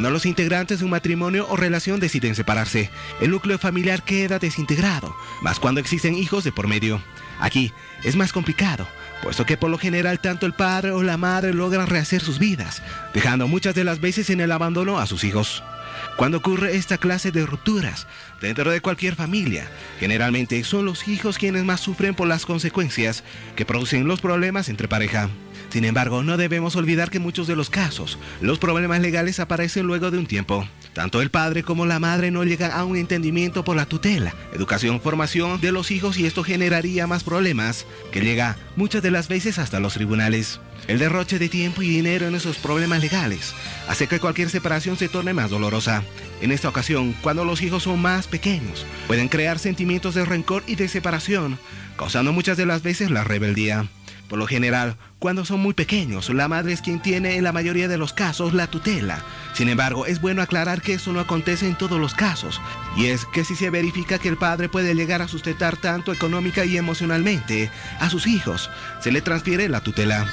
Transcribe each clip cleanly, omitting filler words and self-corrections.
Cuando los integrantes de un matrimonio o relación deciden separarse, el núcleo familiar queda desintegrado, más cuando existen hijos de por medio. Aquí es más complicado, puesto que por lo general tanto el padre o la madre logran rehacer sus vidas, dejando muchas de las veces en el abandono a sus hijos. Cuando ocurre esta clase de rupturas dentro de cualquier familia, generalmente son los hijos quienes más sufren por las consecuencias que producen los problemas entre pareja. Sin embargo, no debemos olvidar que en muchos de los casos, los problemas legales aparecen luego de un tiempo. Tanto el padre como la madre no llegan a un entendimiento por la tutela, educación, formación de los hijos, y esto generaría más problemas que llega muchas de las veces hasta los tribunales. El derroche de tiempo y dinero en esos problemas legales hace que cualquier separación se torne más dolorosa. En esta ocasión, cuando los hijos son más pequeños, pueden crear sentimientos de rencor y de separación, causando muchas de las veces la rebeldía. Por lo general, cuando son muy pequeños, la madre es quien tiene en la mayoría de los casos la tutela. Sin embargo, es bueno aclarar que eso no acontece en todos los casos, y es que si se verifica que el padre puede llegar a sustentar tanto económica y emocionalmente a sus hijos, se le transfiere la tutela.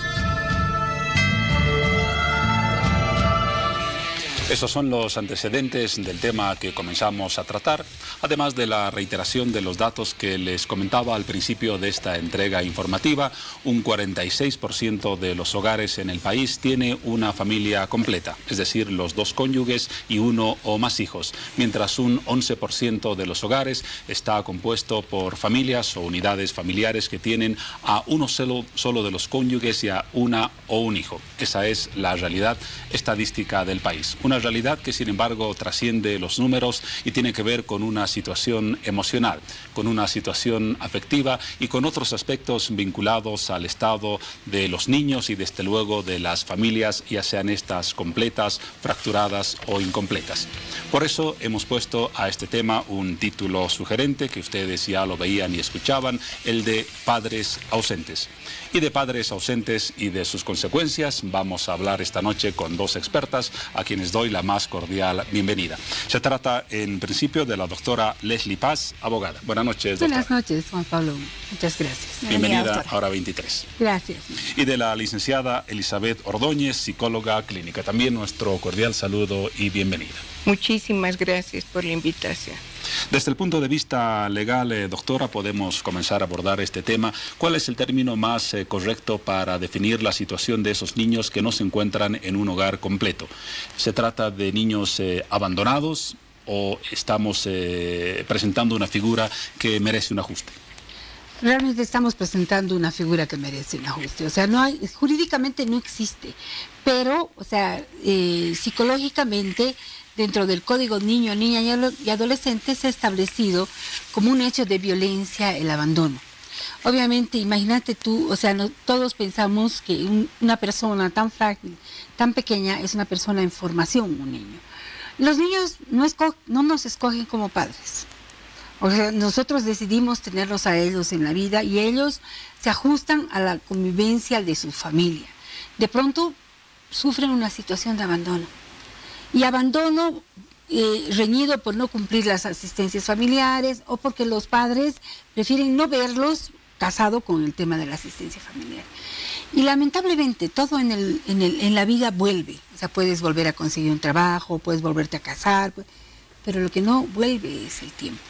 Esos son los antecedentes del tema que comenzamos a tratar, además de la reiteración de los datos que les comentaba al principio de esta entrega informativa. Un 46% de los hogares en el país tiene una familia completa, es decir, los dos cónyuges y uno o más hijos, mientras un 11% de los hogares está compuesto por familias o unidades familiares que tienen a uno solo de los cónyuges y a una o un hijo. Esa es la realidad estadística del país. Una realidad que, sin embargo, trasciende los números y tiene que ver con una situación emocional, con una situación afectiva y con otros aspectos vinculados al estado de los niños y, desde luego, de las familias, ya sean estas completas, fracturadas o incompletas. Por eso hemos puesto a este tema un título sugerente que ustedes ya lo veían y escuchaban, el de padres ausentes. Y de padres ausentes y de sus consecuencias vamos a hablar esta noche con dos expertas a quienes doy la más cordial bienvenida. Se trata en principio de la doctora Leslie Paz, abogada. Buenas noches, doctora. Buenas noches, Juan Pablo. Muchas gracias. Bienvenida a Hora 23. Gracias. Y de la licenciada Elizabeth Ordóñez, psicóloga clínica. También nuestro cordial saludo y bienvenida. Muchísimas gracias por la invitación. Desde el punto de vista legal, doctora, podemos comenzar a abordar este tema. ¿Cuál es el término más correcto para definir la situación de esos niños que no se encuentran en un hogar completo? ¿Se trata de niños abandonados o estamos presentando una figura que merece un ajuste? Realmente estamos presentando una figura que merece un ajuste. O sea, jurídicamente no existe, pero, o sea, psicológicamente, dentro del Código Niño, Niña y Adolescente se ha establecido como un hecho de violencia el abandono. Obviamente, imagínate tú, o sea, todos pensamos que una persona tan frágil, tan pequeña, es una persona en formación, un niño. Los niños no nos escogen como padres. O sea, nosotros decidimos tenerlos a ellos en la vida y ellos se ajustan a la convivencia de su familia. De pronto sufren una situación de abandono. Y abandono reñido por no cumplir las asistencias familiares o porque los padres prefieren no verlos casado con el tema de la asistencia familiar. Y lamentablemente todo en la vida vuelve. O sea, puedes volver a conseguir un trabajo, puedes volverte a casar, pero lo que no vuelve es el tiempo.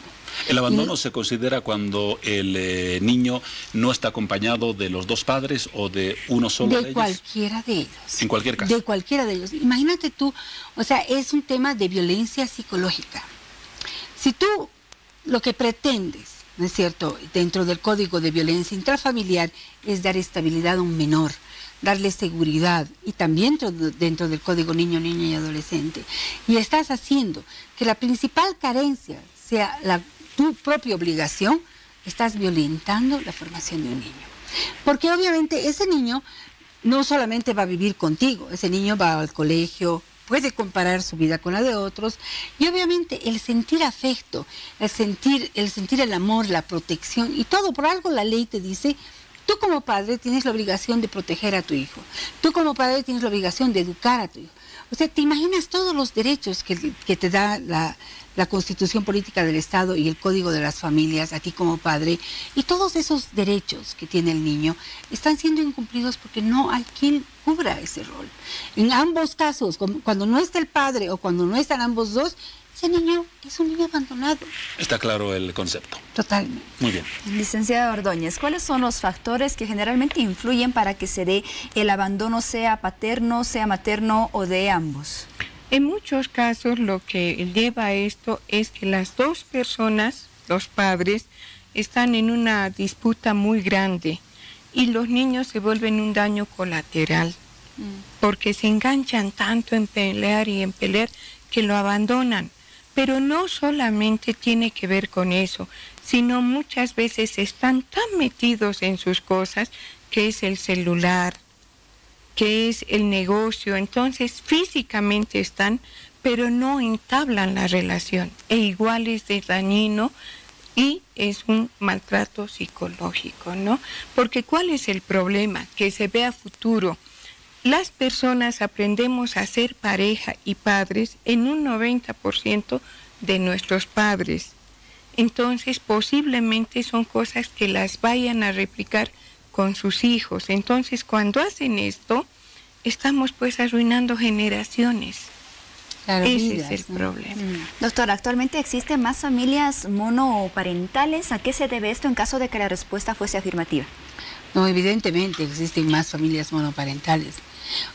¿El abandono se considera cuando el niño no está acompañado de los dos padres o de uno solo de ellos? De cualquiera de ellos. En cualquier caso. De cualquiera de ellos. Imagínate tú, o sea, es un tema de violencia psicológica. Si tú lo que pretendes, ¿no es cierto?, dentro del Código de Violencia Intrafamiliar es dar estabilidad a un menor, darle seguridad, y también dentro del Código Niño, Niña y Adolescente, y estás haciendo que la principal carencia sea tu propia obligación, estás violentando la formación de un niño. Porque obviamente ese niño no solamente va a vivir contigo, ese niño va al colegio, puede comparar su vida con la de otros, y obviamente el sentir afecto, el sentir el amor, la protección, y todo por algo la ley te dice, tú como padre tienes la obligación de proteger a tu hijo, tú como padre tienes la obligación de educar a tu hijo. O sea, ¿te imaginas todos los derechos que te da la la Constitución Política del Estado y el Código de las Familias, a ti como padre, y todos esos derechos que tiene el niño están siendo incumplidos porque no hay quien cubra ese rol. En ambos casos, cuando no está el padre o cuando no están ambos dos, ese niño es un niño abandonado. Está claro el concepto. Totalmente. Muy bien. Licenciada Ordóñez, ¿cuáles son los factores que generalmente influyen para que se dé el abandono, sea paterno, sea materno o de ambos? En muchos casos lo que lleva a esto es que las dos personas, los padres, están en una disputa muy grande y los niños se vuelven un daño colateral porque se enganchan tanto en pelear y en pelear que lo abandonan. Pero no solamente tiene que ver con eso, sino muchas veces están tan metidos en sus cosas, que es el celular, que es el negocio. Entonces físicamente están, pero no entablan la relación. E igual es de dañino y es un maltrato psicológico, ¿no? Porque ¿cuál es el problema? Que se ve a futuro. Las personas aprendemos a ser pareja y padres en un 90% de nuestros padres. Entonces, posiblemente son cosas que las vayan a replicar con sus hijos. Entonces, cuando hacen esto, estamos pues arruinando generaciones. Claro, Ese vidas, es el problema. Doctora, ¿actualmente existen más familias monoparentales? ¿A qué se debe esto en caso de que la respuesta fuese afirmativa? No, evidentemente existen más familias monoparentales.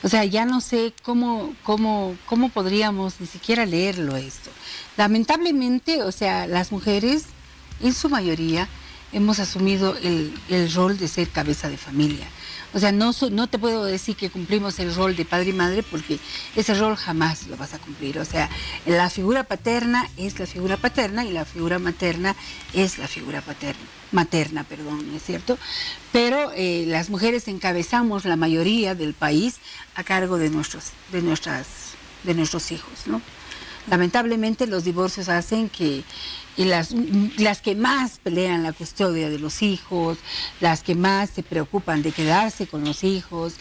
O sea, ya no sé cómo podríamos ni siquiera leerlo esto. Lamentablemente, o sea, las mujeres, en su mayoría, hemos asumido el rol de ser cabeza de familia. O sea, no te puedo decir que cumplimos el rol de padre y madre porque ese rol jamás lo vas a cumplir. O sea, la figura paterna es la figura paterna y la figura materna es la figura materna, ¿no es cierto? Pero las mujeres encabezamos la mayoría del país a cargo de nuestros hijos, ¿no? Lamentablemente los divorcios hacen que las que más pelean la custodia de los hijos, las que más se preocupan de quedarse con los hijos,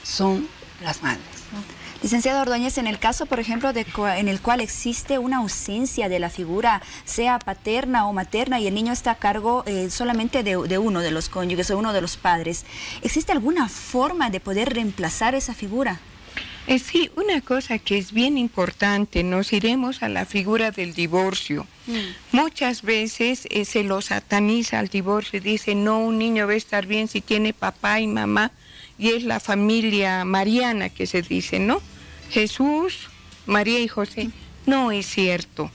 son las madres, ¿no? Licenciada Ordóñez, en el caso, por ejemplo, en el cual existe una ausencia de la figura, sea paterna o materna, y el niño está a cargo solamente de uno de los cónyuges o uno de los padres, ¿existe alguna forma de poder reemplazar esa figura? Sí, una cosa que es bien importante, nos iremos a la figura del divorcio. Muchas veces se lo sataniza al divorcio y dice, no, un niño va a estar bien si tiene papá y mamá, y es la familia mariana que se dice, ¿no? Jesús, María y José. No es cierto.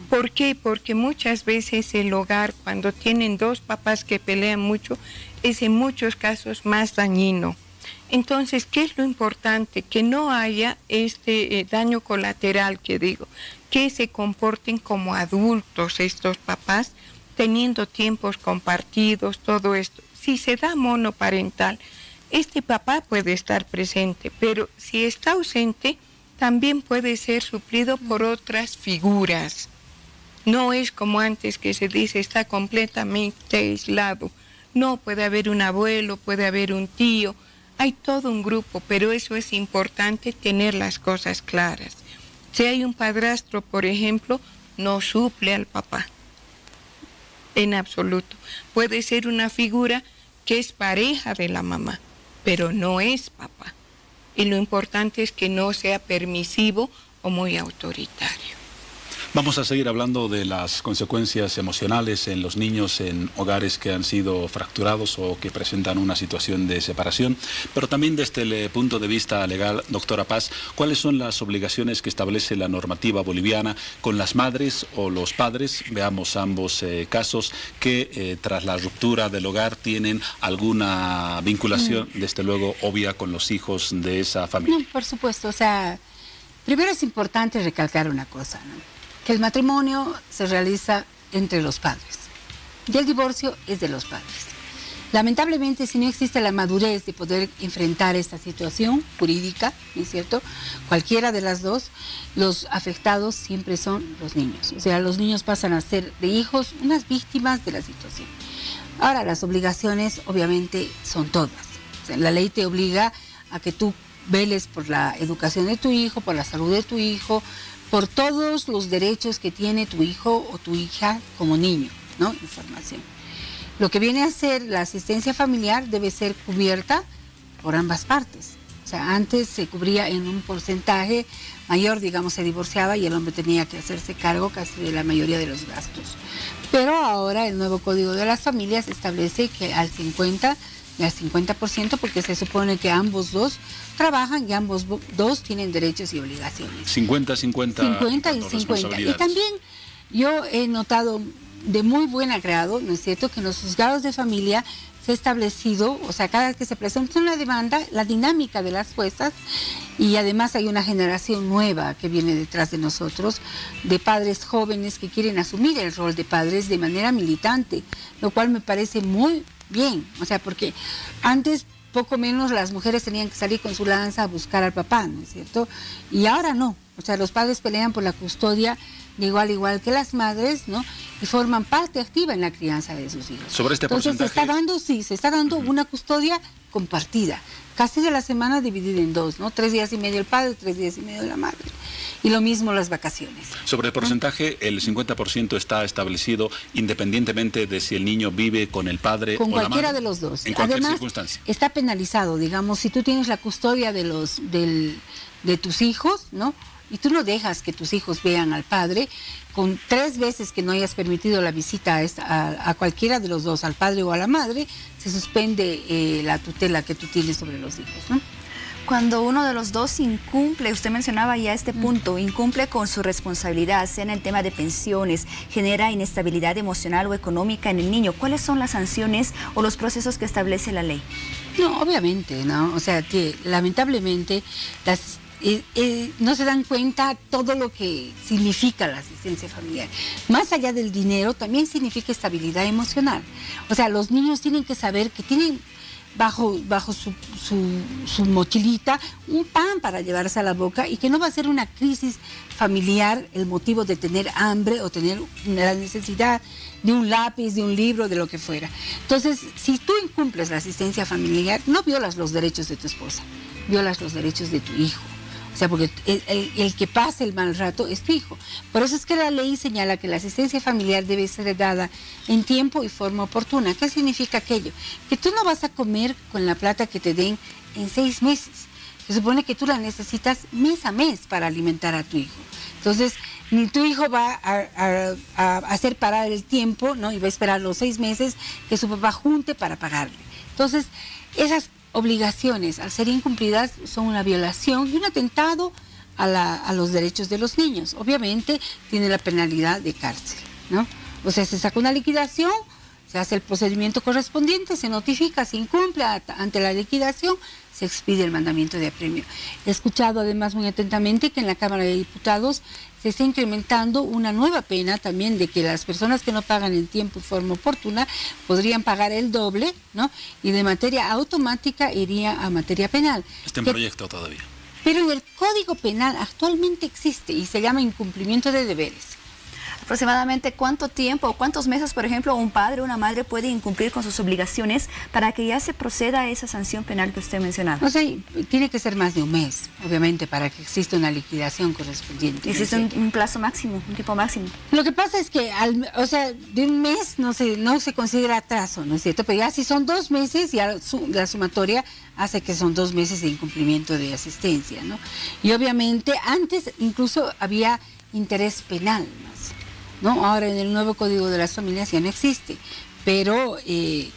¿Por qué? Porque muchas veces el hogar, cuando tienen dos papás que pelean mucho, es en muchos casos más dañino. Entonces, ¿qué es lo importante? Que no haya este daño colateral que digo, que se comporten como adultos estos papás, teniendo tiempos compartidos, todo esto. Si se da monoparental, este papá puede estar presente, pero si está ausente, también puede ser suplido por otras figuras. No es como antes que se dice, está completamente aislado. No, puede haber un abuelo, puede haber un tío, hay todo un grupo, pero eso es importante tener las cosas claras. Si hay un padrastro, por ejemplo, no suple al papá, en absoluto. Puede ser una figura que es pareja de la mamá, pero no es papá. Y lo importante es que no sea permisivo o muy autoritario. Vamos a seguir hablando de las consecuencias emocionales en los niños en hogares que han sido fracturados o que presentan una situación de separación, pero también desde el punto de vista legal, doctora Paz, ¿cuáles son las obligaciones que establece la normativa boliviana con las madres o los padres? Veamos ambos casos que tras la ruptura del hogar tienen alguna vinculación, desde luego, obvia con los hijos de esa familia. No, por supuesto, o sea, primero es importante recalcar una cosa, ¿no? Que el matrimonio se realiza entre los padres y el divorcio es de los padres. Lamentablemente, si no existe la madurez de poder enfrentar esta situación jurídica, ¿no es cierto? Cualquiera de las dos, los afectados siempre son los niños. O sea, los niños pasan a ser de hijos unas víctimas de la situación. Ahora, las obligaciones obviamente son todas. O sea, la ley te obliga a que tú veles por la educación de tu hijo, por la salud de tu hijo, por todos los derechos que tiene tu hijo o tu hija como niño, ¿no? Información. Lo que viene a ser la asistencia familiar debe ser cubierta por ambas partes. O sea, antes se cubría en un porcentaje mayor, digamos, se divorciaba y el hombre tenía que hacerse cargo casi de la mayoría de los gastos. Pero ahora el nuevo Código de las Familias establece que al 50% y al 50%, porque se supone que ambos dos trabajan y ambos dos tienen derechos y obligaciones. 50 y 50. Y también yo he notado de muy buen agrado, ¿no es cierto?, que en los juzgados de familia se ha establecido, o sea, cada vez que se presenta una demanda, la dinámica de las juezas, y además hay una generación nueva que viene detrás de nosotros, de padres jóvenes que quieren asumir el rol de padres de manera militante, lo cual me parece muy bien, o sea, porque antes poco menos las mujeres tenían que salir con su lanza a buscar al papá, ¿no es cierto? Y ahora no, o sea, los padres pelean por la custodia de igual que las madres, ¿no? Y forman parte activa en la crianza de sus hijos. Sobre este Entonces porcentaje... se está dando una custodia compartida, casi de la semana dividida en dos, ¿no? 3 días y medio el padre, 3 días y medio la madre. Y lo mismo las vacaciones. Sobre el porcentaje, el 50% está establecido independientemente de si el niño vive con el padre con o la madre. Con cualquiera de los dos. En cualquier Además, circunstancia. Está penalizado, digamos, si tú tienes la custodia de tus hijos, ¿no? Y tú no dejas que tus hijos vean al padre, con 3 veces que no hayas permitido la visita a cualquiera de los dos, al padre o a la madre, se suspende la tutela que tú tienes sobre los hijos, ¿no? Cuando uno de los dos incumple, usted mencionaba ya este punto, incumple con su responsabilidad, sea en el tema de pensiones, genera inestabilidad emocional o económica en el niño, ¿cuáles son las sanciones o los procesos que establece la ley? No, obviamente, ¿no? O sea, que lamentablemente no se dan cuenta todo lo que significa la asistencia familiar. Más allá del dinero, también significa estabilidad emocional. O sea, los niños tienen que saber que tienen bajo su mochilita un pan para llevarse a la boca y que no va a ser una crisis familiar el motivo de tener hambre o tener la necesidad de un lápiz, de un libro, de lo que fuera. Entonces, si tú incumples la asistencia familiar, no violas los derechos de tu esposa, violas los derechos de tu hijo. O sea, porque el que pasa el mal rato es tu hijo. Por eso es que la ley señala que la asistencia familiar debe ser dada en tiempo y forma oportuna. ¿Qué significa aquello? Que tú no vas a comer con la plata que te den en 6 meses. Se supone que tú la necesitas mes a mes para alimentar a tu hijo. Entonces, ni tu hijo va a hacer parar el tiempo, ¿no? Y va a esperar los 6 meses que su papá junte para pagarle. Entonces, esas obligaciones, al ser incumplidas, son una violación y un atentado a los derechos de los niños. Obviamente tiene la penalidad de cárcel, ¿no? O sea, se saca una liquidación, se hace el procedimiento correspondiente, se notifica, se incumple ante la liquidación, se expide el mandamiento de apremio. He escuchado además muy atentamente que en la Cámara de Diputados se está incrementando una nueva pena también de que las personas que no pagan en tiempo y forma oportuna podrían pagar el doble, ¿no? Y de materia automática iría a materia penal. Está en proyecto todavía. Pero en el Código Penal actualmente existe y se llama incumplimiento de deberes. Aproximadamente cuánto tiempo, cuántos meses, por ejemplo, un padre o una madre puede incumplir con sus obligaciones para que ya se proceda a esa sanción penal que usted mencionaba. O sea, tiene que ser más de un mes, obviamente, para que exista una liquidación correspondiente. ¿Existe un plazo máximo, un tiempo máximo? Lo que pasa es que, de un mes no se considera atraso, ¿no es cierto? Pero ya si son 2 meses, ya la sumatoria hace que son 2 meses de incumplimiento de asistencia, ¿no? Y obviamente antes incluso había interés penal, ¿no? Ahora en el nuevo Código de las Familias ya no existe, pero si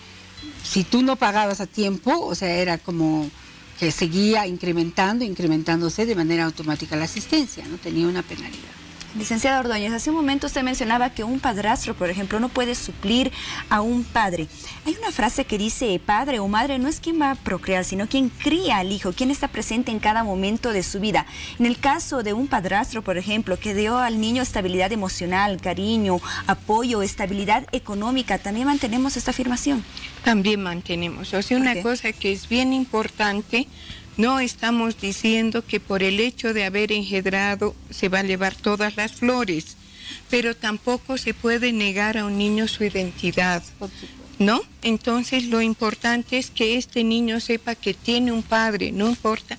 tú no pagabas a tiempo, o sea, era como que seguía incrementándose de manera automática la asistencia, ¿no? Tenía una penalidad. Licenciada Ordóñez, hace un momento usted mencionaba que un padrastro, por ejemplo, no puede suplir a un padre. Hay una frase que dice, padre o madre no es quien va a procrear, sino quien cría al hijo, quien está presente en cada momento de su vida. En el caso de un padrastro, por ejemplo, que dio al niño estabilidad emocional, cariño, apoyo, estabilidad económica, ¿también mantenemos esta afirmación? También mantenemos. O sea, una cosa que es bien importante. No estamos diciendo que por el hecho de haber engendrado se va a llevar todas las flores, pero tampoco se puede negar a un niño su identidad, ¿no? Entonces lo importante es que este niño sepa que tiene un padre, no importa.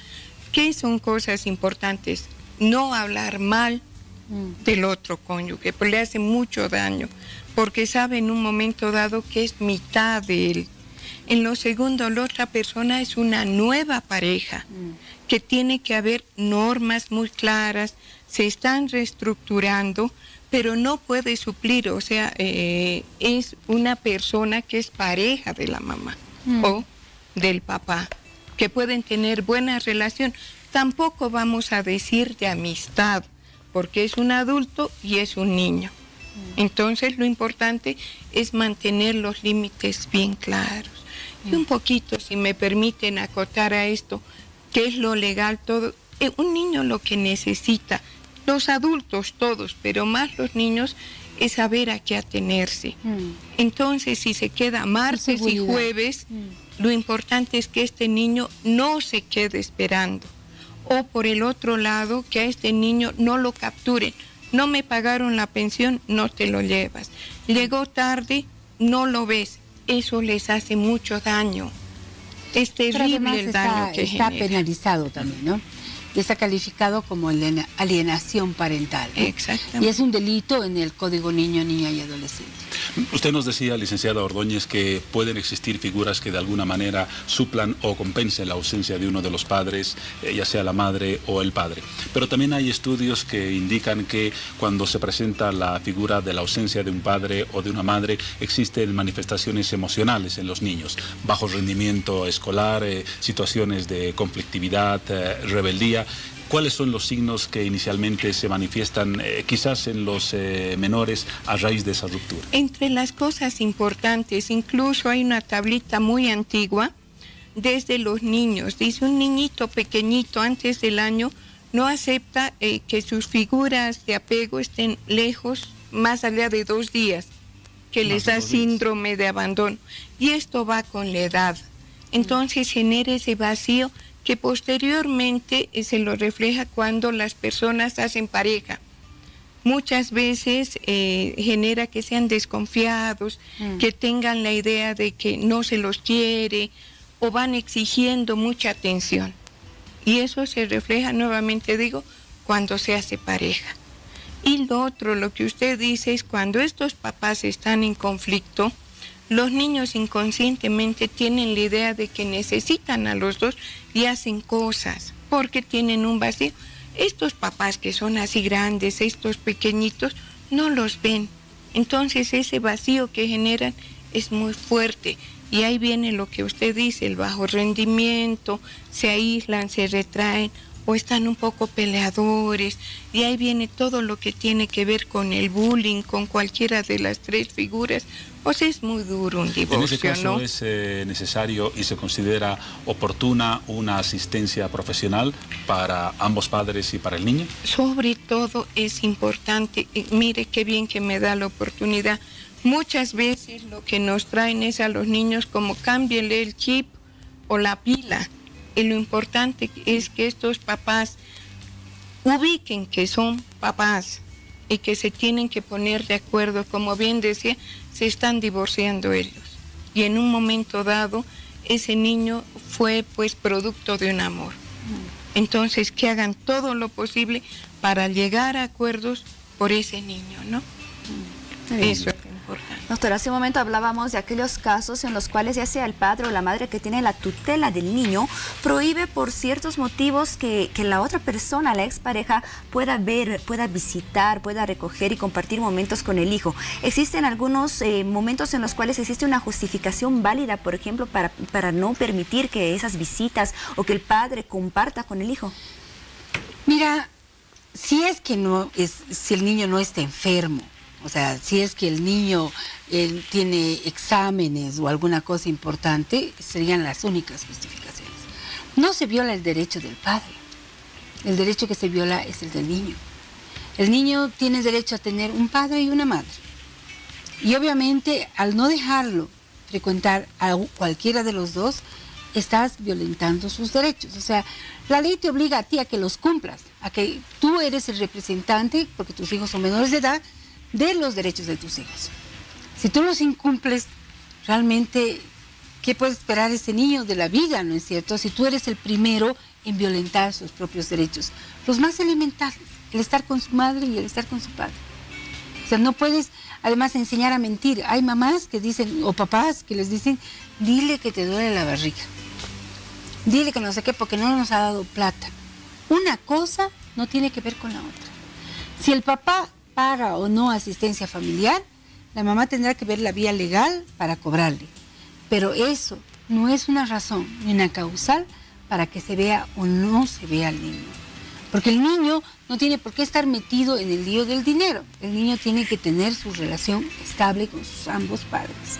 ¿Qué son cosas importantes? No hablar mal del otro cónyuge, pues le hace mucho daño, porque sabe en un momento dado que es mitad de él. En lo segundo, la otra persona es una nueva pareja, que tiene que haber normas muy claras, se están reestructurando, pero no puede suplir, o sea, es una persona que es pareja de la mamá o del papá, que pueden tener buena relación. Tampoco vamos a decir de amistad, porque es un adulto y es un niño. Entonces lo importante es mantener los límites bien claros. Y un poquito, si me permiten acotar a esto, ¿qué es lo legal todo? Un niño lo que necesita, los adultos todos, pero más los niños, es saber a qué atenerse. Entonces, si se queda martes y jueves, lo importante es que este niño no se quede esperando. O por el otro lado, que a este niño no lo capturen. No me pagaron la pensión, no te lo llevas. Llegó tarde, no lo ves. Eso les hace mucho daño. Es terrible el daño que genera. Está penalizado también, ¿no? Está calificado como alienación parental, ¿no? Exactamente. Y es un delito en el Código Niño, Niña y Adolescente. Usted nos decía, licenciada Ordóñez, que pueden existir figuras que de alguna manera suplan o compensen la ausencia de uno de los padres, ya sea la madre o el padre. Pero también hay estudios que indican que cuando se presenta la figura de la ausencia de un padre o de una madre, existen manifestaciones emocionales en los niños, bajo rendimiento escolar, situaciones de conflictividad, rebeldía. ¿Cuáles son los signos que inicialmente se manifiestan quizás en los menores a raíz de esa ruptura? Entre las cosas importantes, incluso hay una tablita muy antigua desde los niños. Dice, un niñito pequeñito antes del año no acepta que sus figuras de apego estén lejos más allá de 2 días, que les da síndrome de abandono. Y esto va con la edad. Entonces genera ese vacío que posteriormente se lo refleja cuando las personas hacen pareja. Muchas veces genera que sean desconfiados, que tengan la idea de que no se los quiere o van exigiendo mucha atención. Y eso se refleja, nuevamente digo, cuando se hace pareja. Y lo otro, lo que usted dice, es cuando estos papás están en conflicto, los niños inconscientemente tienen la idea de que necesitan a los dos y hacen cosas porque tienen un vacío. Estos papás que son así grandes, estos pequeñitos, no los ven. Entonces ese vacío que generan es muy fuerte. Y ahí viene lo que usted dice, el bajo rendimiento, se aíslan, se retraen o están un poco peleadores. Y ahí viene todo lo que tiene que ver con el bullying, con cualquiera de las 3 figuras. O sea, es muy duro un divorcio, ¿no? En ese caso, ¿no? ¿es necesario y se considera oportuna una asistencia profesional para ambos padres y para el niño? Sobre todo es importante, mire qué bien que me da la oportunidad. Muchas veces lo que nos traen es a los niños como cámbienle el chip o la pila. Y lo importante es que estos papás ubiquen que son papás y que se tienen que poner de acuerdo. Como bien decía, se están divorciando ellos. Y en un momento dado, ese niño fue pues producto de un amor. Entonces, que hagan todo lo posible para llegar a acuerdos por ese niño, ¿no? Eso es importante. Doctora, hace un momento hablábamos de aquellos casos en los cuales ya sea el padre o la madre que tiene la tutela del niño prohíbe por ciertos motivos que la otra persona, la expareja, pueda ver, pueda visitar, pueda recoger y compartir momentos con el hijo. ¿Existen algunos momentos en los cuales existe una justificación válida, por ejemplo, para no permitir que esas visitas o que el padre comparta con el hijo? Mira, si el niño no está enfermo, o sea, si es que el niño tiene exámenes o alguna cosa importante, serían las únicas justificaciones. No se viola el derecho del padre. El derecho que se viola es el del niño. El niño tiene derecho a tener un padre y una madre. Y obviamente, al no dejarlo frecuentar a cualquiera de los dos, estás violentando sus derechos. O sea, la ley te obliga a ti a que los cumplas, a que tú eres el representante, porque tus hijos son menores de edad, de los derechos de tus hijos. Si tú los incumples, realmente, ¿qué puede esperar ese niño de la vida, no es cierto? Si tú eres el primero en violentar sus propios derechos, los más elementales. el estar con su madre y el estar con su padre. O sea, no puedes además enseñar a mentir. Hay mamás que dicen, o papás que les dicen, dile que te duele la barriga. Dile que no sé qué, porque no nos ha dado plata. Una cosa no tiene que ver con la otra. Si el papá paga o no asistencia familiar, la mamá tendrá que ver la vía legal para cobrarle. Pero eso no es una razón ni una causal para que se vea o no se vea al niño. Porque el niño no tiene por qué estar metido en el lío del dinero. El niño tiene que tener su relación estable con sus ambos padres.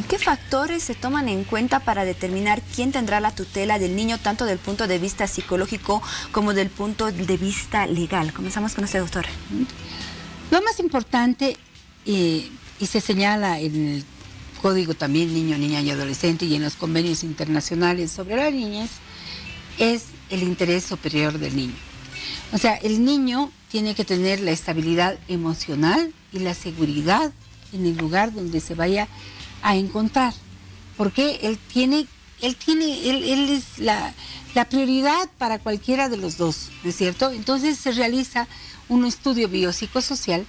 ¿Qué factores se toman en cuenta para determinar quién tendrá la tutela del niño, tanto del punto de vista psicológico como del punto de vista legal? Comenzamos con usted, doctora. Lo más importante, y se señala en el Código también Niño, Niña y Adolescente y en los convenios internacionales sobre la niñez, es el interés superior del niño. O sea, el niño tiene que tener la estabilidad emocional y la seguridad en el lugar donde se vaya a encontrar, porque él es la prioridad para cualquiera de los dos, ¿no es cierto? Entonces se realiza un estudio biopsicosocial,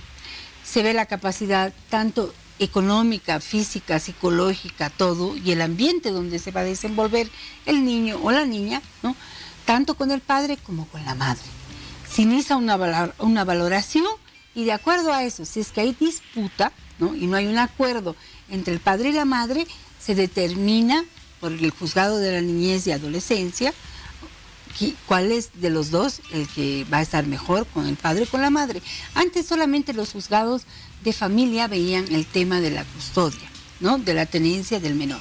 se ve la capacidad tanto económica, física, psicológica, todo, y el ambiente donde se va a desenvolver el niño o la niña, ¿no? Tanto con el padre como con la madre. Se inicia una valoración y de acuerdo a eso, si es que hay disputa, ¿no? Y no hay un acuerdo entre el padre y la madre, se determina por el juzgado de la niñez y adolescencia cuál es de los dos el que va a estar mejor, con el padre o con la madre. Antes solamente los juzgados de familia veían el tema de la custodia, ¿no? De la tenencia del menor.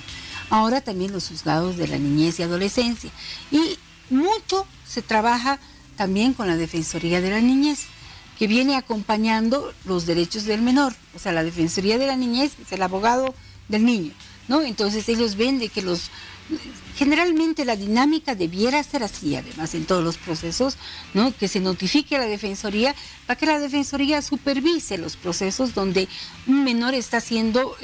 Ahora también los juzgados de la niñez y adolescencia. Y mucho se trabaja también con la Defensoría de la Niñez, que viene acompañando los derechos del menor. O sea, la Defensoría de la Niñez es el abogado del niño, ¿no? Entonces ellos ven de que generalmente la dinámica debiera ser así, además, en todos los procesos, ¿no? Que se notifique a la Defensoría para que la Defensoría supervise los procesos donde un menor está siendo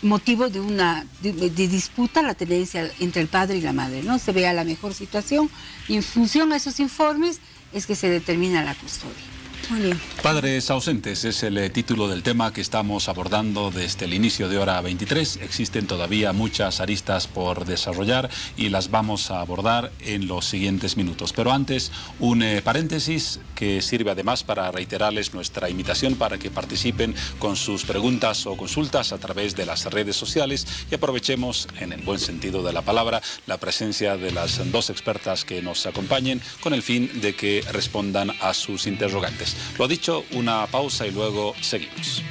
motivo de disputa, la tenencia entre el padre y la madre, ¿no? Se vea la mejor situación y en función a esos informes es que se determina la custodia. Muy bien. Padres ausentes es el título del tema que estamos abordando desde el inicio de Hora 23. Existen todavía muchas aristas por desarrollar y las vamos a abordar en los siguientes minutos. Pero antes, un paréntesis que sirve además para reiterarles nuestra invitación para que participen con sus preguntas o consultas a través de las redes sociales y aprovechemos, en el buen sentido de la palabra, la presencia de las dos expertas que nos acompañen con el fin de que respondan a sus interrogantes. Lo dicho, una pausa y luego seguimos.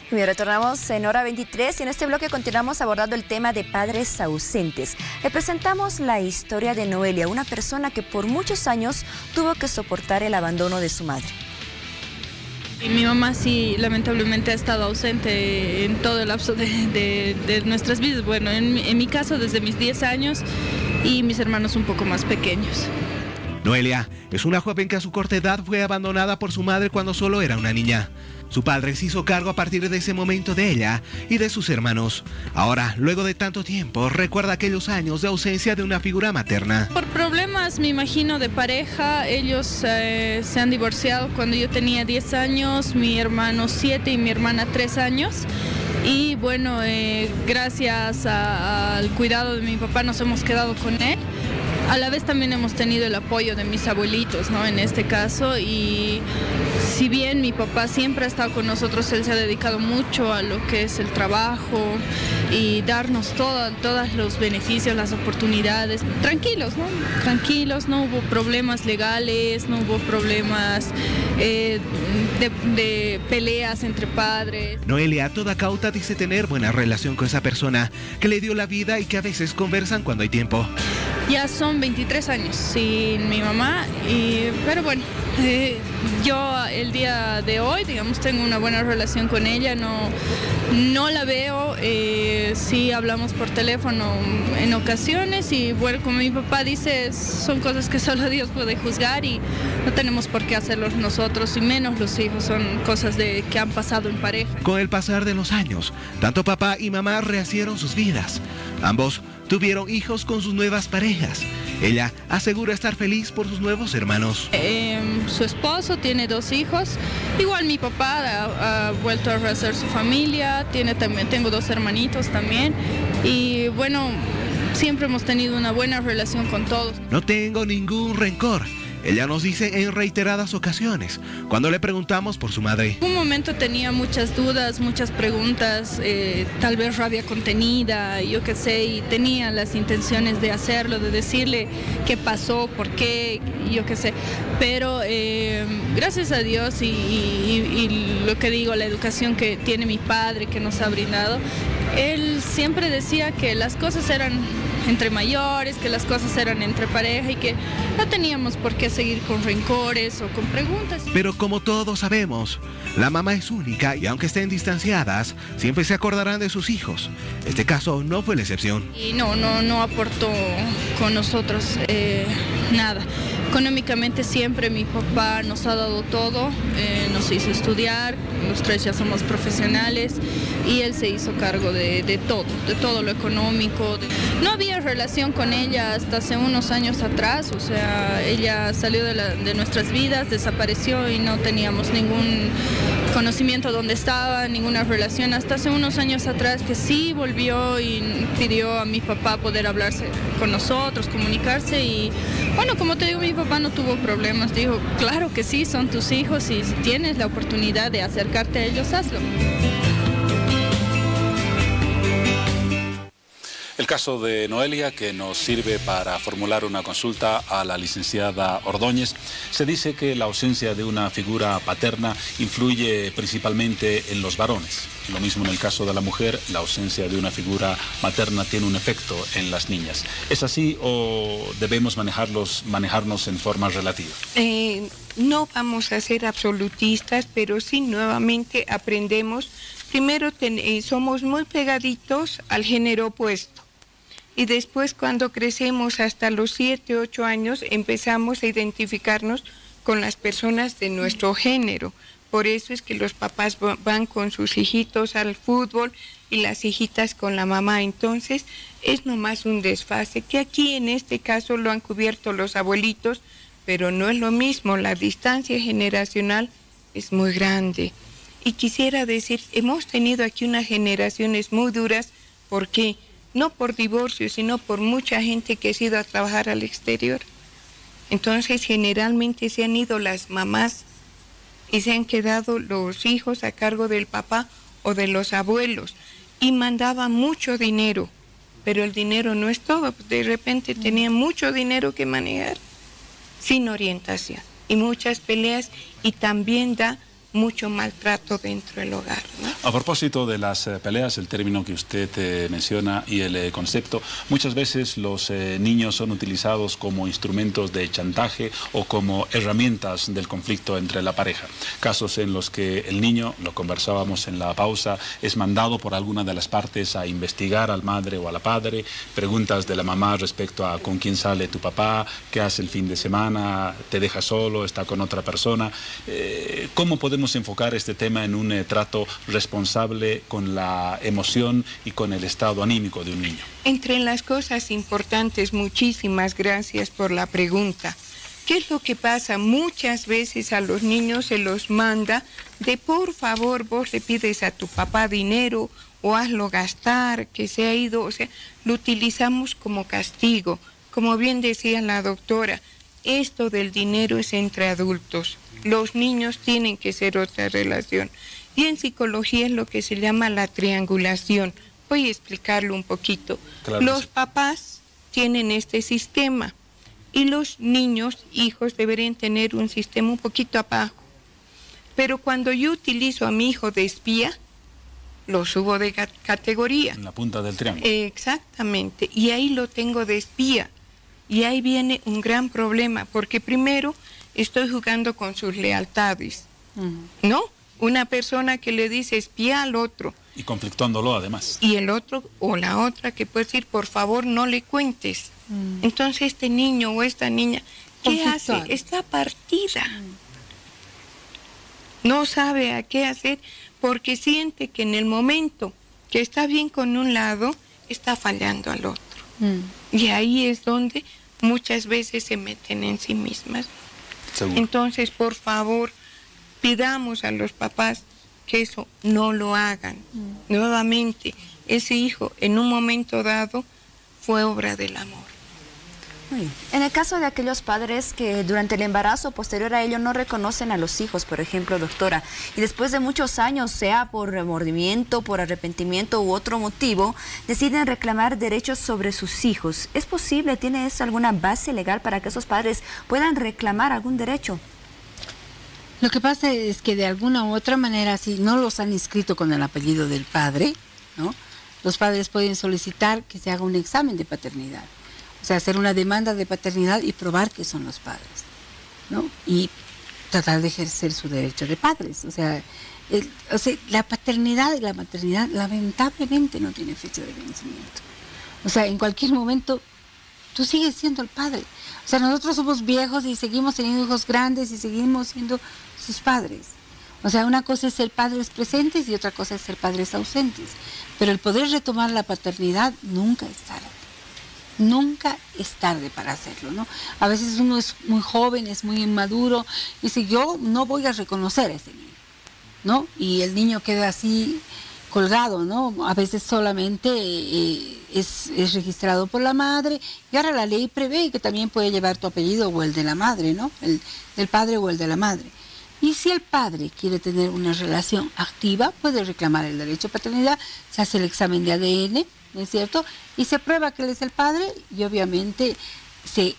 Bien, retornamos en Hora 23 y en este bloque continuamos abordando el tema de padres ausentes. Le presentamos la historia de Noelia, una persona que por muchos años tuvo que soportar el abandono de su madre. Y mi mamá sí, lamentablemente ha estado ausente en todo el lapso de nuestras vidas. Bueno, en mi caso desde mis 10 años y mis hermanos un poco más pequeños. Noelia es una joven que a su corta edad fue abandonada por su madre cuando solo era una niña. Su padre se hizo cargo a partir de ese momento de ella y de sus hermanos. Ahora, luego de tanto tiempo, recuerda aquellos años de ausencia de una figura materna. Por problemas, me imagino, de pareja, ellos se han divorciado cuando yo tenía 10 años, mi hermano 7 y mi hermana 3 años. Y bueno, gracias al cuidado de mi papá nos hemos quedado con él. A la vez también hemos tenido el apoyo de mis abuelitos, ¿no? En este caso, y si bien mi papá siempre ha estado con nosotros, él se ha dedicado mucho a lo que es el trabajo y darnos todos los beneficios, las oportunidades, tranquilos, ¿no? Tranquilos, no hubo problemas legales, no hubo problemas de peleas entre padres. Noelia, a toda cauta, dice tener buena relación con esa persona que le dio la vida y que a veces conversan cuando hay tiempo. Ya son 23 años sin mi mamá, pero bueno, yo el día de hoy, digamos, tengo una buena relación con ella, no la veo, sí hablamos por teléfono en ocasiones y bueno, como mi papá dice, son cosas que solo Dios puede juzgar y no tenemos por qué hacerlo nosotros y menos los hijos, son cosas que han pasado en pareja. Con el pasar de los años, tanto papá y mamá rehicieron sus vidas. Ambos tuvieron hijos con sus nuevas parejas. Ella asegura estar feliz por sus nuevos hermanos. Su esposo tiene 2 hijos. Igual mi papá ha vuelto a rehacer su familia. Tengo 2 hermanitos también. Y bueno, siempre hemos tenido una buena relación con todos. No tengo ningún rencor. Ella nos dice en reiteradas ocasiones, cuando le preguntamos por su madre. En un momento tenía muchas dudas, muchas preguntas, tal vez rabia contenida, yo qué sé, y tenía las intenciones de hacerlo, de decirle qué pasó, por qué, yo qué sé. Pero gracias a Dios y lo que digo, la educación que tiene mi padre, que nos ha brindado, él siempre decía que las cosas eran entre mayores, que las cosas eran entre pareja y que no teníamos por qué seguir con rencores o con preguntas. Pero como todos sabemos, la mamá es única y aunque estén distanciadas, siempre se acordarán de sus hijos. Este caso no fue la excepción. Y no aportó con nosotros nada. Económicamente siempre mi papá nos ha dado todo, nos hizo estudiar, los 3 ya somos profesionales y él se hizo cargo de todo lo económico. No había relación con ella hasta hace unos años atrás, o sea, ella salió de nuestras vidas, desapareció y no teníamos ningún conocimiento dónde estaba, ninguna relación, hasta hace unos años atrás que sí volvió y pidió a mi papá poder hablarse con nosotros, comunicarse y bueno, como te digo, mi papá no tuvo problemas, dijo, claro que sí, son tus hijos y si tienes la oportunidad de acercarte a ellos, hazlo. El caso de Noelia, que nos sirve para formular una consulta a la licenciada Ordóñez, se dice que la ausencia de una figura paterna influye principalmente en los varones. Lo mismo en el caso de la mujer, la ausencia de una figura materna tiene un efecto en las niñas. ¿Es así o debemos manejarnos en forma relativa? No vamos a ser absolutistas, pero sí nuevamente aprendemos. Primero somos muy pegaditos al género opuesto. Y después cuando crecemos hasta los 7, 8 años empezamos a identificarnos con las personas de nuestro género. Por eso es que los papás van con sus hijitos al fútbol y las hijitas con la mamá. Entonces es nomás un desfase, que aquí en este caso lo han cubierto los abuelitos, pero no es lo mismo, la distancia generacional es muy grande. Y quisiera decir, hemos tenido aquí unas generaciones muy duras, ¿por qué? No por divorcio, sino por mucha gente que ha ido a trabajar al exterior. Entonces generalmente se han ido las mamás y se han quedado los hijos a cargo del papá o de los abuelos y mandaban mucho dinero, pero el dinero no es todo, de repente tenían mucho dinero que manejar sin orientación y muchas peleas y también da mucho maltrato dentro del hogar, ¿no? A propósito de las peleas, el término que usted menciona y el concepto, muchas veces los niños son utilizados como instrumentos de chantaje o como herramientas del conflicto entre la pareja. Casos en los que el niño, lo conversábamos en la pausa, es mandado por alguna de las partes a investigar al madre o a la padre, preguntas de la mamá respecto a con quién sale tu papá, qué hace el fin de semana, te deja solo, está con otra persona. ¿Cómo podemos enfocar este tema en un trato responsable con la emoción y con el estado anímico de un niño? Entre las cosas importantes, muchísimas gracias por la pregunta. ¿Qué es lo que pasa? Muchas veces a los niños se los manda de por favor, vos le pides a tu papá dinero o hazlo gastar, que se ha ido, o sea, lo utilizamos como castigo. Como bien decía la doctora, esto del dinero es entre adultos. Los niños tienen que ser otra relación. Y en psicología es lo que se llama la triangulación. Voy a explicarlo un poquito. Claro, los papás tienen este sistema y los niños, hijos, deberían tener un sistema un poquito abajo. Pero cuando yo utilizo a mi hijo de espía, lo subo de categoría. En la punta del triángulo. Exactamente. Y ahí lo tengo de espía. Y ahí viene un gran problema, porque primero estoy jugando con sus lealtades, ¿no? Una persona que le dice espía al otro. Y conflictuándolo además. Y el otro o la otra que puede decir, por favor, no le cuentes. Entonces este niño o esta niña, ¿qué hace? Está partida. No sabe a qué hacer porque siente que en el momento que está bien con un lado, está fallando al otro. Y ahí es donde muchas veces se meten en sí mismas. Seguro. Entonces, por favor, pidamos a los papás que eso no lo hagan. Nuevamente, ese hijo en un momento dado fue obra del amor. En el caso de aquellos padres que durante el embarazo posterior a ello no reconocen a los hijos, por ejemplo, doctora, y después de muchos años, sea por remordimiento, por arrepentimiento u otro motivo, deciden reclamar derechos sobre sus hijos. ¿Es posible? ¿Tiene eso alguna base legal para que esos padres puedan reclamar algún derecho? Lo que pasa es que de alguna u otra manera, si no los han inscrito con el apellido del padre, ¿no?, los padres pueden solicitar que se haga un examen de paternidad. O sea, hacer una demanda de paternidad y probar que son los padres, ¿no? Y tratar de ejercer su derecho de padres. O sea, la paternidad y la maternidad lamentablemente no tiene fecha de vencimiento. O sea, en cualquier momento tú sigues siendo el padre. O sea, nosotros somos viejos y seguimos teniendo hijos grandes y seguimos siendo sus padres. O sea, una cosa es ser padres presentes y otra cosa es ser padres ausentes. Pero el poder retomar la paternidad nunca es tarde. Nunca es tarde para hacerlo, ¿no? A veces uno es muy joven, es muy inmaduro, y dice, yo no voy a reconocer a ese niño, ¿no? Y el niño queda así colgado, ¿no? A veces solamente es registrado por la madre, y ahora la ley prevé que también puede llevar tu apellido o el de la madre, ¿no? El del padre o el de la madre. Y si el padre quiere tener una relación activa, puede reclamar el derecho a paternidad, se hace el examen de ADN, ¿no es cierto? Y se prueba que él es el padre y obviamente se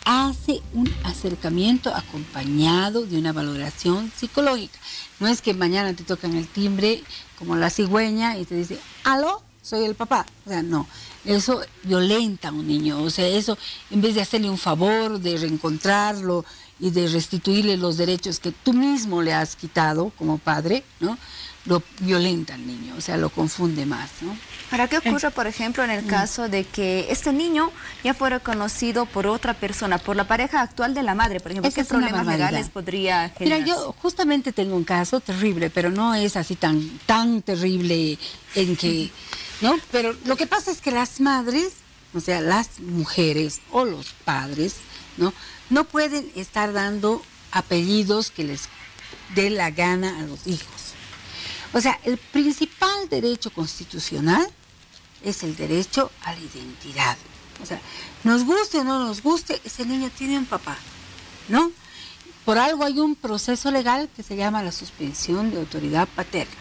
hace un acercamiento acompañado de una valoración psicológica. No es que mañana te tocan el timbre como la cigüeña y te dice, ¿aló? Soy el papá. O sea, no. Eso violenta a un niño. O sea, eso, en vez de hacerle un favor, de reencontrarlo y de restituirle los derechos que tú mismo le has quitado como padre, ¿no?, lo violenta al niño, o sea, lo confunde más, ¿no? ¿Para qué ocurre, por ejemplo, en el caso de que este niño ya fue reconocido por otra persona, por la pareja actual de la madre, por ejemplo? ¿Qué problemas legales podría generar? Mira, yo justamente tengo un caso terrible, pero no es así tan terrible en que, ¿no? Pero lo que pasa es que las madres, o sea, las mujeres o los padres, ¿no?, no pueden estar dando apellidos que les dé la gana a los hijos. O sea, el principal derecho constitucional es el derecho a la identidad. O sea, nos guste o no nos guste, ese niño tiene un papá, ¿no? Por algo hay un proceso legal que se llama la suspensión de autoridad paterna,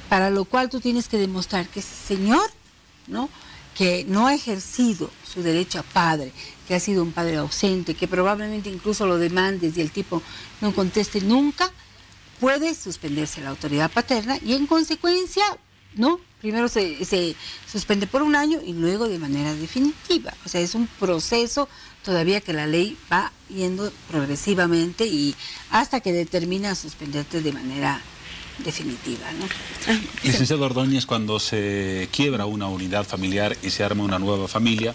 para lo cual tú tienes que demostrar que ese señor, ¿no?, que no ha ejercido su derecho a padre, que ha sido un padre ausente, que probablemente incluso lo demandes y el tipo no conteste nunca, puede suspenderse la autoridad paterna y en consecuencia, ¿no?, primero se suspende por un año y luego de manera definitiva. O sea, es un proceso todavía que la ley va yendo progresivamente y hasta que determina suspenderte de manera definitiva, ¿no? Licenciado Ordóñez, cuando se quiebra una unidad familiar y se arma una nueva familia,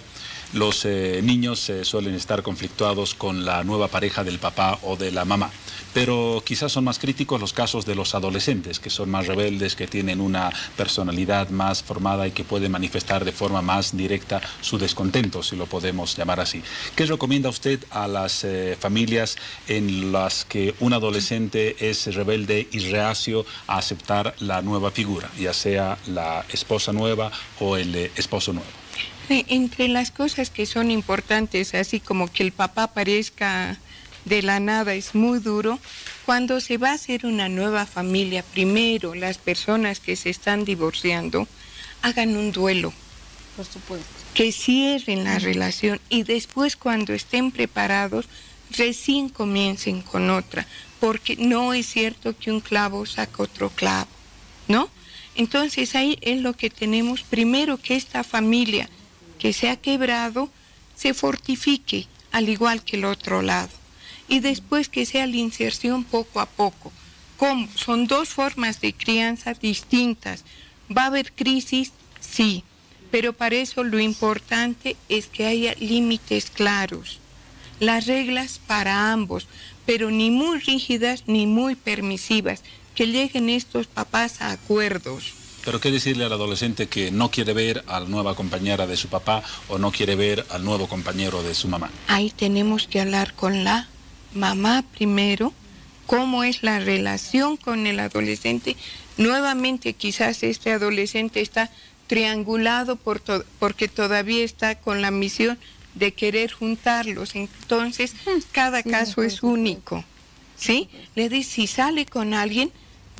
los niños suelen estar conflictuados con la nueva pareja del papá o de la mamá. Pero quizás son más críticos los casos de los adolescentes, que son más rebeldes, que tienen una personalidad más formada y que pueden manifestar de forma más directa su descontento, si lo podemos llamar así. ¿Qué recomienda usted a las familias en las que un adolescente es rebelde y reacio a aceptar la nueva figura, ya sea la esposa nueva o el esposo nuevo? Entre las cosas que son importantes, así como que el papá aparezca de la nada, es muy duro. Cuando se va a hacer una nueva familia, primero las personas que se están divorciando hagan un duelo. Por supuesto. Que cierren la relación y después, cuando estén preparados, recién comiencen con otra, porque no es cierto que un clavo saca otro clavo, ¿no? Entonces ahí es lo que tenemos, primero que esta familia que se ha quebrado se fortifique, al igual que el otro lado. Y después que sea la inserción poco a poco. ¿Cómo? Son dos formas de crianza distintas. ¿Va a haber crisis? Sí, pero para eso lo importante es que haya límites claros. Las reglas para ambos, pero ni muy rígidas ni muy permisivas. Que lleguen estos papás a acuerdos. Pero ¿qué decirle al adolescente que no quiere ver a la nueva compañera de su papá o no quiere ver al nuevo compañero de su mamá? Ahí tenemos que hablar con la mamá primero, cómo es la relación con el adolescente. Nuevamente quizás este adolescente está triangulado porque todavía está con la misión de querer juntarlos. Entonces, cada caso es único, ¿sí? Le dice, si sale con alguien,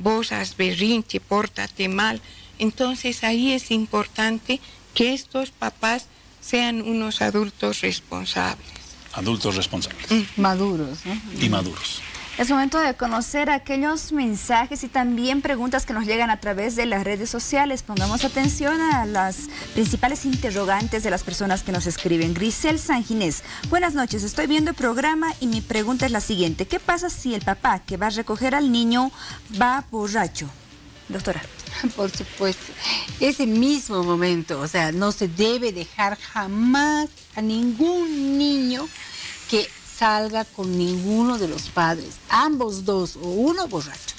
vos haz berrinche, pórtate mal. Entonces, ahí es importante que estos papás sean unos adultos responsables. Adultos responsables. Maduros, ¿no? Y maduros. Es momento de conocer aquellos mensajes y también preguntas que nos llegan a través de las redes sociales. Pongamos atención a las principales interrogantes de las personas que nos escriben. Grisel Sanginés, buenas noches, estoy viendo el programa y mi pregunta es la siguiente. ¿Qué pasa si el papá que va a recoger al niño va borracho? Doctora. Por supuesto, ese mismo momento, o sea, no se debe dejar jamás a ningún niño que salga con ninguno de los padres, ambos dos o uno borracho.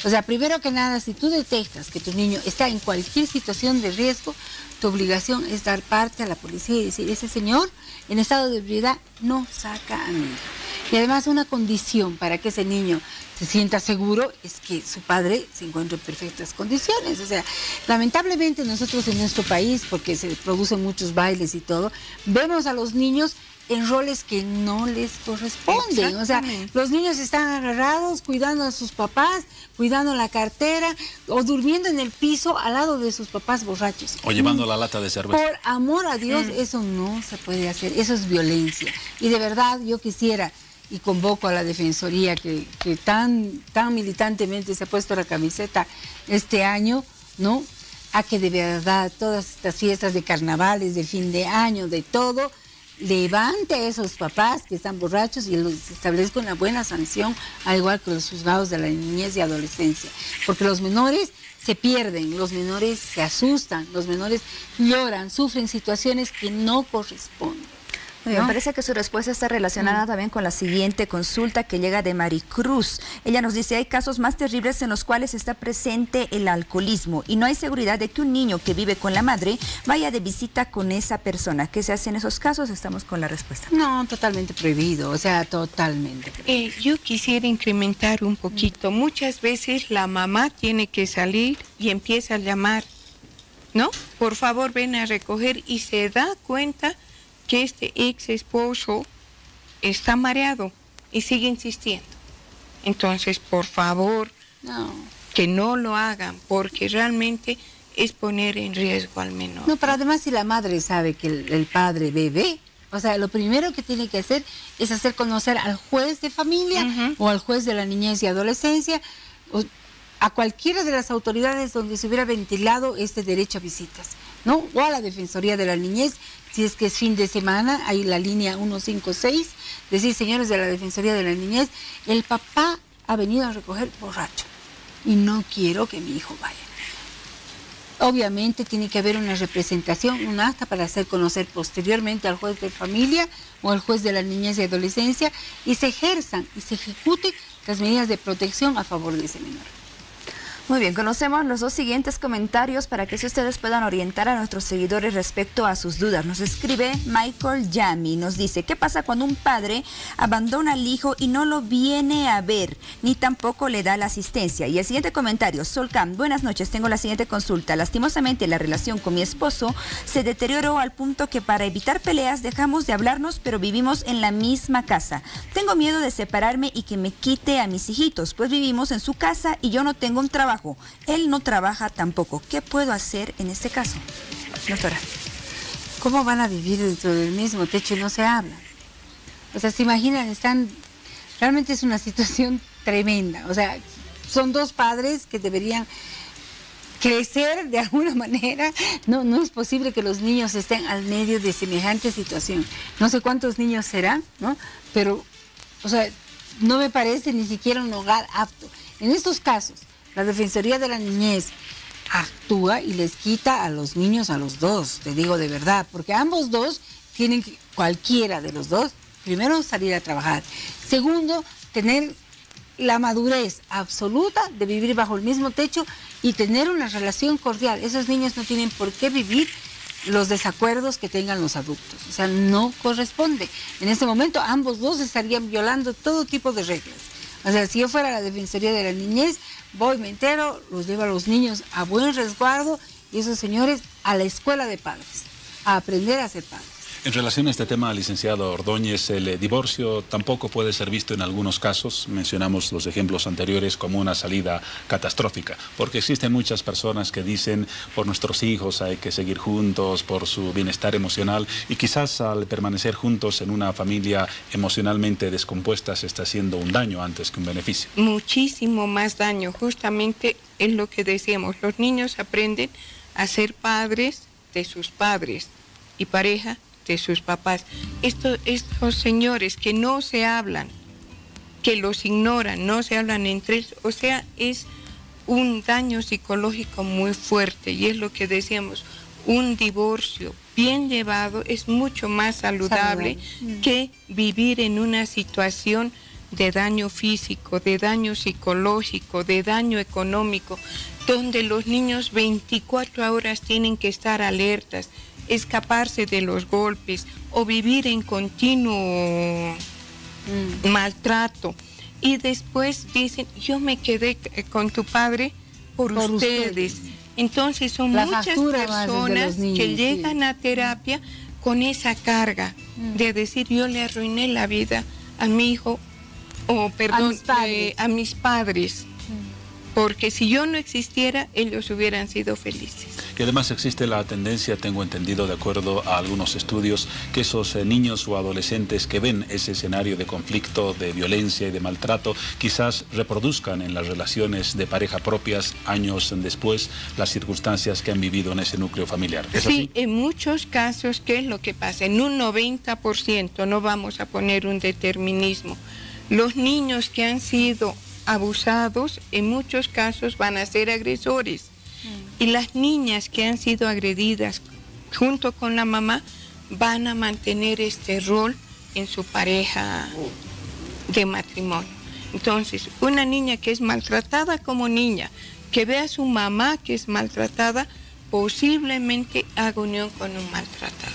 O sea, primero que nada, si tú detectas que tu niño está en cualquier situación de riesgo, tu obligación es dar parte a la policía y decir, ese señor en estado de ebriedad no saca a mi hijo. Y además una condición para que ese niño se sienta seguro es que su padre se encuentre en perfectas condiciones. O sea, lamentablemente nosotros en nuestro país, porque se producen muchos bailes y todo, vemos a los niños en roles que no les corresponden. O sea, los niños están agarrados cuidando a sus papás, cuidando la cartera o durmiendo en el piso al lado de sus papás borrachos. O llevando la lata de cerveza. Por amor a Dios, eso no se puede hacer, eso es violencia. Y de verdad yo quisiera, y convoco a la Defensoría que tan militantemente se ha puesto la camiseta este año, ¿no? A que de verdad todas estas fiestas de carnavales, de fin de año, de todo, levante a esos papás que están borrachos y los establezca una buena sanción, al igual que los juzgados de la niñez y adolescencia. Porque los menores se pierden, los menores se asustan, los menores lloran, sufren situaciones que no corresponden. Me parece que su respuesta está relacionada también con la siguiente consulta que llega de Maricruz. Ella nos dice, hay casos más terribles en los cuales está presente el alcoholismo y no hay seguridad de que un niño que vive con la madre vaya de visita con esa persona. ¿Qué se hace en esos casos? Estamos con la respuesta. No, totalmente prohibido, o sea, totalmente prohibido. Yo quisiera incrementar un poquito. Muchas veces la mamá tiene que salir y empieza a llamar, ¿no? Por favor, ven a recoger y se da cuenta que este ex esposo está mareado y sigue insistiendo. Entonces, por favor, que no lo hagan, porque realmente es poner en riesgo al menor. No, pero además si la madre sabe que el padre bebe, o sea, lo primero que tiene que hacer es hacer conocer al juez de familia o al juez de la niñez y adolescencia, o a cualquiera de las autoridades donde se hubiera ventilado este derecho a visitas, ¿no? O a la Defensoría de la Niñez, si es que es fin de semana, hay la línea 156, decir, señores de la Defensoría de la Niñez, el papá ha venido a recoger borracho y no quiero que mi hijo vaya. Obviamente tiene que haber una representación, un acta para hacer conocer posteriormente al juez de familia o al juez de la niñez y adolescencia y se ejerzan y se ejecuten las medidas de protección a favor de ese menor. Muy bien, conocemos los dos siguientes comentarios para que si ustedes puedan orientar a nuestros seguidores respecto a sus dudas. Nos escribe Michael Yami, nos dice, ¿qué pasa cuando un padre abandona al hijo y no lo viene a ver, ni tampoco le da la asistencia? Y el siguiente comentario, Solcam, buenas noches, tengo la siguiente consulta. Lastimosamente la relación con mi esposo se deterioró al punto que para evitar peleas dejamos de hablarnos, pero vivimos en la misma casa. Tengo miedo de separarme y que me quite a mis hijitos, pues vivimos en su casa y yo no tengo un trabajo. Él no trabaja tampoco. ¿Qué puedo hacer en este caso? Doctora. ¿Cómo van a vivir dentro del mismo techo y no se hablan? O sea, se imaginan, realmente es una situación tremenda. O sea, son dos padres que deberían crecer de alguna manera. No es posible que los niños estén al medio de semejante situación. No sé cuántos niños serán, ¿no? Pero, o sea, no me parece ni siquiera un hogar apto. En estos casos, la Defensoría de la Niñez actúa y les quita a los niños a los dos, te digo de verdad, porque ambos dos tienen que, cualquiera de los dos, primero salir a trabajar, segundo, tener la madurez absoluta de vivir bajo el mismo techo y tener una relación cordial. Esos niños no tienen por qué vivir los desacuerdos que tengan los adultos. O sea, no corresponde. En este momento ambos dos estarían violando todo tipo de reglas. O sea, si yo fuera la Defensoría de la Niñez, voy, me entero, los llevo a los niños a buen resguardo y esos señores a la escuela de padres, a aprender a ser padres. En relación a este tema, licenciado Ordóñez, el divorcio tampoco puede ser visto en algunos casos, mencionamos los ejemplos anteriores, como una salida catastrófica, porque existen muchas personas que dicen, por nuestros hijos hay que seguir juntos, por su bienestar emocional, y quizás al permanecer juntos en una familia emocionalmente descompuesta se está haciendo un daño antes que un beneficio. Muchísimo más daño, justamente es lo que decíamos, los niños aprenden a ser padres de sus padres y pareja de sus papás. Estos señores que no se hablan, que los ignoran, no se hablan entre ellos, o sea, es un daño psicológico muy fuerte y es lo que decíamos, un divorcio bien llevado es mucho más saludable que vivir en una situación de daño físico, de daño psicológico, de daño económico, donde los niños 24 horas tienen que estar alertas, escaparse de los golpes o vivir en continuo maltrato. Y después dicen, yo me quedé con tu padre por ustedes. Entonces son muchas personas que llegan a terapia con esa carga de decir, yo le arruiné la vida a mi hijo, o perdón, a mis padres. Porque si yo no existiera, ellos hubieran sido felices. Y además existe la tendencia, tengo entendido, de acuerdo a algunos estudios, que esos niños o adolescentes que ven ese escenario de conflicto, de violencia y de maltrato, quizás reproduzcan en las relaciones de pareja propias, años después, las circunstancias que han vivido en ese núcleo familiar. ¿Es así? Sí, en muchos casos, ¿qué es lo que pasa? En un 90%, no vamos a poner un determinismo, los niños que han sido abusados en muchos casos van a ser agresores y las niñas que han sido agredidas junto con la mamá van a mantener este rol en su pareja de matrimonio. Entonces, una niña que es maltratada como niña, que ve a su mamá que es maltratada, posiblemente haga unión con un maltratado.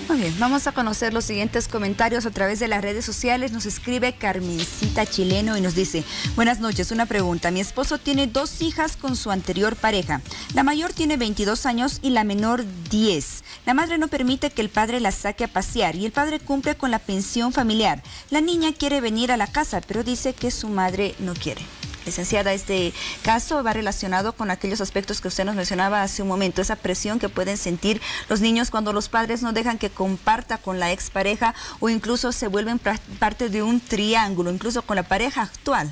Muy bien, vamos a conocer los siguientes comentarios a través de las redes sociales. Nos escribe Carmencita Chileno y nos dice, buenas noches, una pregunta. Mi esposo tiene 2 hijas con su anterior pareja. La mayor tiene 22 años y la menor 10. La madre no permite que el padre la saque a pasear y el padre cumple con la pensión familiar. La niña quiere venir a la casa, pero dice que su madre no quiere. Licenciada, este caso va relacionado con aquellos aspectos que usted nos mencionaba hace un momento, esa presión que pueden sentir los niños cuando los padres no dejan que comparta con la expareja o incluso se vuelven parte de un triángulo, incluso con la pareja actual.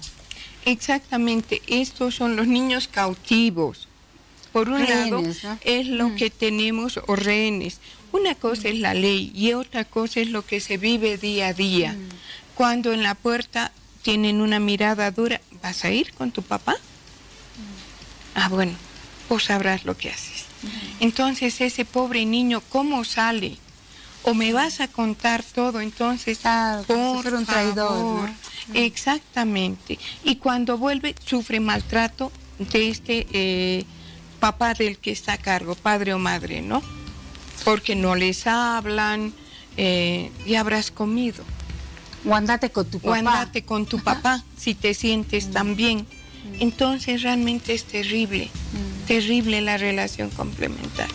Exactamente, estos son los niños cautivos. Por un lado, ¿no? Es lo que tenemos, o rehenes. Una cosa es la ley y otra cosa es lo que se vive día a día. Cuando en la puerta tienen una mirada dura, ¿vas a ir con tu papá? Ah, bueno, vos sabrás lo que haces. Entonces ese pobre niño, ¿cómo sale? O me vas a contar todo, entonces, por un traidor, ¿no? Exactamente. Y cuando vuelve, sufre maltrato de este papá del que está a cargo, padre o madre, ¿no? Porque no les hablan, y habrás comido. O andate con tu papá. O andate con tu papá, si te sientes tan bien. Entonces realmente es terrible, terrible la relación complementaria.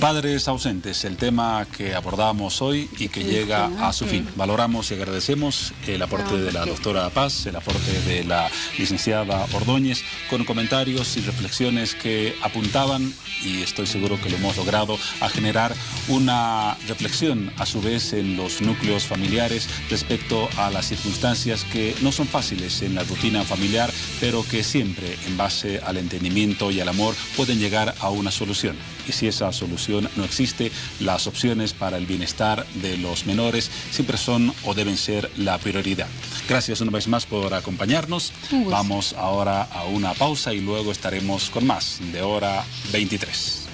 Padres ausentes, el tema que abordamos hoy y que llega a su fin. Valoramos y agradecemos el aporte de la doctora Paz, el aporte de la licenciada Ordóñez, con comentarios y reflexiones que apuntaban, y estoy seguro que lo hemos logrado, a generar una reflexión a su vez en los núcleos familiares respecto a las circunstancias que no son fáciles en la rutina familiar, pero que siempre en base al entendimiento y al amor pueden llegar a una solución. Y si esa solución no existe, las opciones para el bienestar de los menores siempre son o deben ser la prioridad. Gracias una vez más por acompañarnos. Vamos ahora a una pausa y luego estaremos con más de Hora 23.